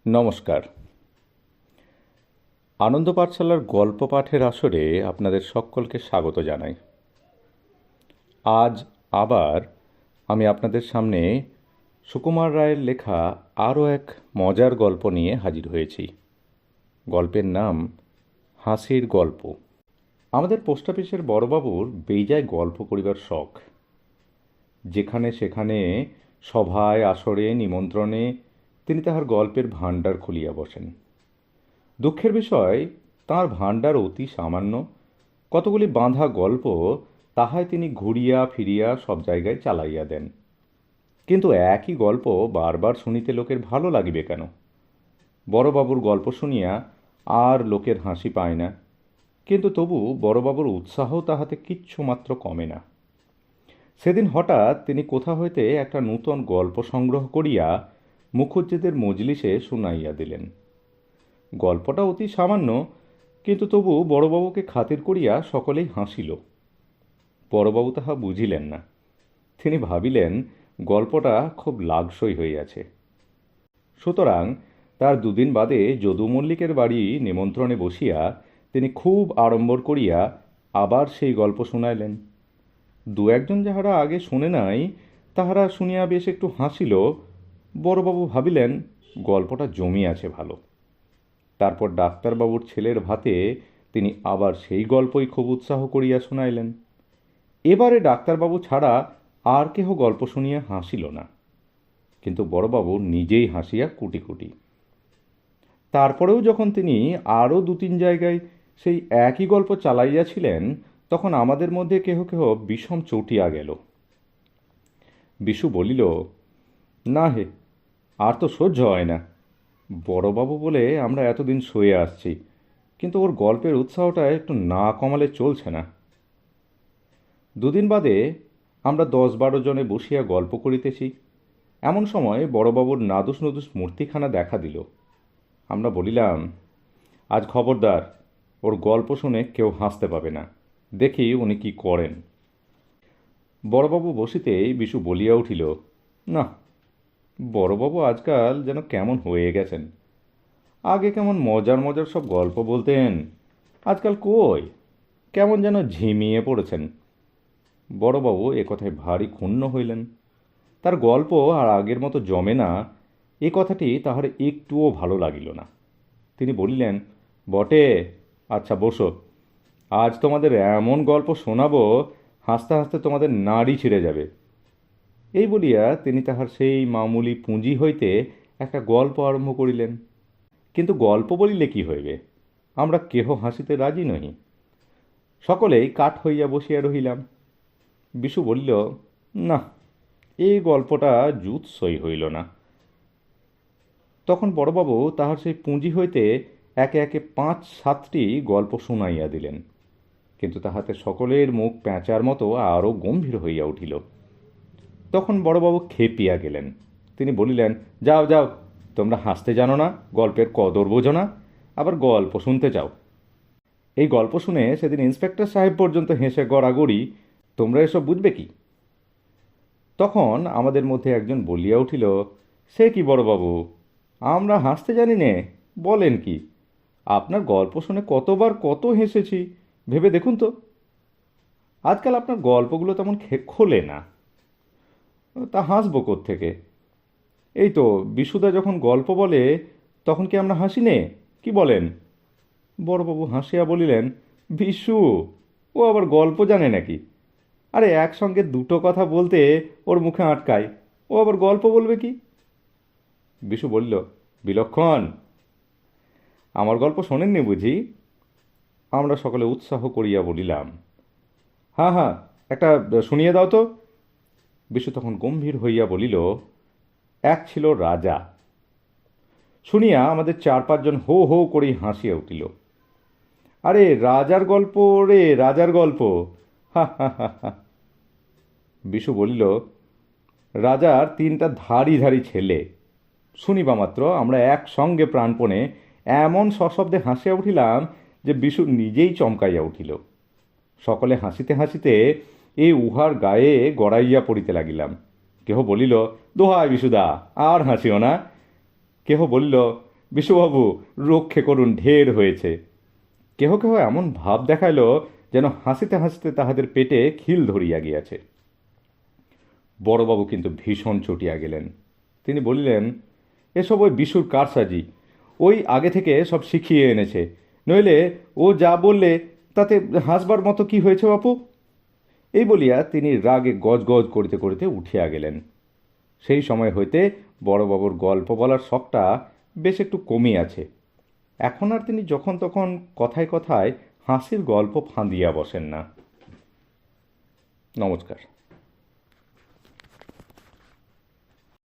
নমস্কার। আনন্দ পাঠশালার গল্প পাঠের আসরে আপনাদের সকলকে স্বাগত জানাই। আজ আবার আমি আপনাদের সামনে সুকুমার রায়ের লেখা আরও এক মজার গল্প নিয়ে হাজির হয়েছি। গল্পের নাম হাসির গল্প। আমাদের পোস্ট অফিসের বড়বাবুর বেজায় গল্প করিবার শখ। যেখানে সেখানে সভায় আসরে নিমন্ত্রণে তিনি তাহার গল্পের ভাণ্ডার খুলিয়া বসেন। দুঃখের বিষয়, তাঁর ভাণ্ডার অতি সামান্য। কতগুলি বাঁধা গল্প তাহাই তিনি ঘুরিয়া ফিরিয়া সব জায়গায় চালাইয়া দেন। কিন্তু একই গল্প বারবার শুনিতে লোকের ভালো লাগিবে কেন? বড়বাবুর গল্প শুনিয়া আর লোকের হাসি পায় না, কিন্তু তবু বড়বাবুর উৎসাহ তাহাতে কিচ্ছুমাত্র কমে না। সেদিন হঠাৎ তিনি কোথা হইতে একটা নূতন গল্প সংগ্রহ করিয়া মুখুজ্জেদের মজলিসে শুনাইয়া দিলেন। গল্পটা অতি সামান্য, কিন্তু তবু বড়বাবুকে খাতির করিয়া সকলেই হাসিল। বড়বাবু তাহা বুঝিলেন না। তিনি ভাবিলেন গল্পটা খুব লাগসই হইয়াছে। সুতরাং তার দুদিন বাদে যদু মল্লিকের বাড়ি নিমন্ত্রণে বসিয়া তিনি খুব আড়ম্বর করিয়া আবার সেই গল্প শুনাইলেন। দু একজন যাহারা আগে শুনে নাই তাহারা শুনিয়া বেশ একটু হাসিল। বড়বাবু ভাবিলেন গল্পটা জমিয়াছে ভালো। তারপর ডাক্তারবাবুর ছেলের ভাতে তিনি আবার সেই গল্পই খুব উৎসাহ করিয়া শুনাইলেন। এবারে ডাক্তারবাবু ছাড়া আর কেহ গল্প শুনিয়া হাসিল না, কিন্তু বড়বাবু নিজেই হাসিয়া কুটি কুটি। তারপরেও যখন তিনি আরও দু তিন জায়গায় সেই একই গল্প চালাইয়াছিলেন, তখন আমাদের মধ্যে কেহ কেহ বিষম চটিয়া গেল। বিশু বলিল, না হে, আর তো সহ্য হয় না। বড়বাবু বলে আমরা এতদিন সয়ে আসছি, কিন্তু ওর গল্পের উৎসাহটা একটু না কমালে চলছে না। দুদিন বাদে আমরা 10-12 জনে বসিয়া গল্প করিতেছি। এমন সময় বড়বাবুর নাদুস নদুস মূর্তিখানা দেখা দিল। আমরা বলিলাম, আজ খবরদার, ওর গল্প শুনে কেউ হাসতে পাবে না, দেখি উনি কি করেন। বড়বাবু বসিতেই বিশু বলিয়া উঠিল, না, বড়বাবু আজকাল যেন কেমন হয়ে গেছেন। আগে কেমন মজার মজার সব গল্প বলতেন, আজকাল কই, কেমন যেন ঝিমিয়ে পড়েছেন। বড়বাবু একথায় ভারী ক্ষুণ্ণ হইলেন। তার গল্প আর আগের মতো জমে না, এ কথাটি তাহার একটুও ভালো লাগিল না। তিনি বলিলেন, বটে, আচ্ছা বসো, আজ তোমাদের এমন গল্প শোনাবো, হাসতে হাসতে তোমাদের নাড়ি ছিঁড়ে যাবে। এই বলিয়া তিনি তাহার সেই মামুলি পুঁজি হইতে একটা গল্প আরম্ভ করিলেন। কিন্তু গল্প বলিলে কি হইবে, আমরা কেহ হাসিতে রাজি নহি। সকলেই কাঠ হইয়া বসিয়া রহিলাম। বিশু বলিল, না, এই গল্পটা জুৎসই হইল না। তখন বড়বাবু তাহার সেই পুঁজি হইতে একে একে 5-7টি গল্প শুনাইয়া দিলেন, কিন্তু তাহাতে সকলের মুখ প্যাঁচার মতো আরও গম্ভীর হইয়া উঠিল। তখন বড়বাবু খেপিয়া গেলেন। তিনি বলিলেন, যাও যাও, তোমরা হাসতে জানো না, গল্পের কদর বোঝো না, আবার গল্প শুনতে চাও। এই গল্প শুনে সেদিন ইন্সপেক্টর সাহেব পর্যন্ত হেসে গড়াগড়ি, তোমরা এসব বুঝবে কি? তখন আমাদের মধ্যে একজন বলিয়া উঠিল, সে কি বড়বাবু, আমরা হাসতে জানি নে, বলেন কি? আপনার গল্প শুনে কতবার কত হেসেছি, ভেবে দেখুন তো। আজকাল আপনার গল্পগুলো তেমন খোলে না, তা হাসবো কোত্থেকে? এই তো বিশুদা যখন গল্প বলে তখন কি আমরা হাসি নে, কি বলেন? বড়বাবু হাসিয়া বলিলেন, বিশু, ও আবার গল্প জানে নাকি? আরে একসঙ্গে দুটো কথা বলতে ওর মুখে আটকায়, ও আবার গল্প বলবে কি? বিশু বলল, বিলক্ষণ, আমার গল্প শোনেননি বুঝি? আমরা সকলে উৎসাহ করিয়া বলিলাম, হ্যাঁ হ্যাঁ, একটা শুনিয়ে দাও তো। বিশু তখন গম্ভীর হইয়া বলিল, এক ছিল রাজা। শুনিয়া আমাদের 4-5 জন হো হো করেই হাসিয়া উঠিল। আরে রাজার গল্প রে, রাজার গল্প, হা হা হা হা। বিশু বলিল, রাজার 3টা ধাড়ি ধাড়ি ছেলে। শুনিবা মাত্র আমরা একসঙ্গে প্রাণপণে এমন সশব্দে হাসিয়া উঠিলাম যে বিশু নিজেই চমকাইয়া উঠিল। সকলে হাসিতে হাসিতে এই উহার গায়ে গড়াইয়া পড়িতে লাগিলাম। কেহ বলিল, দোহাই বিশুদা, আর হাসিও না। কেহ বলিল, বিশুবাবু, রক্ষে করুন, ঢের হয়েছে। কেহ কেহ এমন ভাব দেখাইল যেন হাসিতে হাসিতে তাহাদের পেটে খিল ধরিয়া গিয়াছে। বড়বাবু কিন্তু ভীষণ চটিয়া গেলেন। তিনি বলিলেন, এসব ওই বিশুর কারসাজি, ওই আগে থেকে সব শিখিয়ে এনেছে, নইলে ও যা বললে তাতে হাসবার মতো কি হয়েছে বাপু? এই বলিয়া তিনি রাগে গজগজ করিতে করিতে উঠিয়া গেলেন। সেই সময় হইতে বড়বাবুর গল্প বলার শখটা বেশ একটু কমিয়াছে। এখন আর তিনি যখন তখন কথায় কথায় হাসির গল্প ফাঁদিয়া বসেন না। নমস্কার।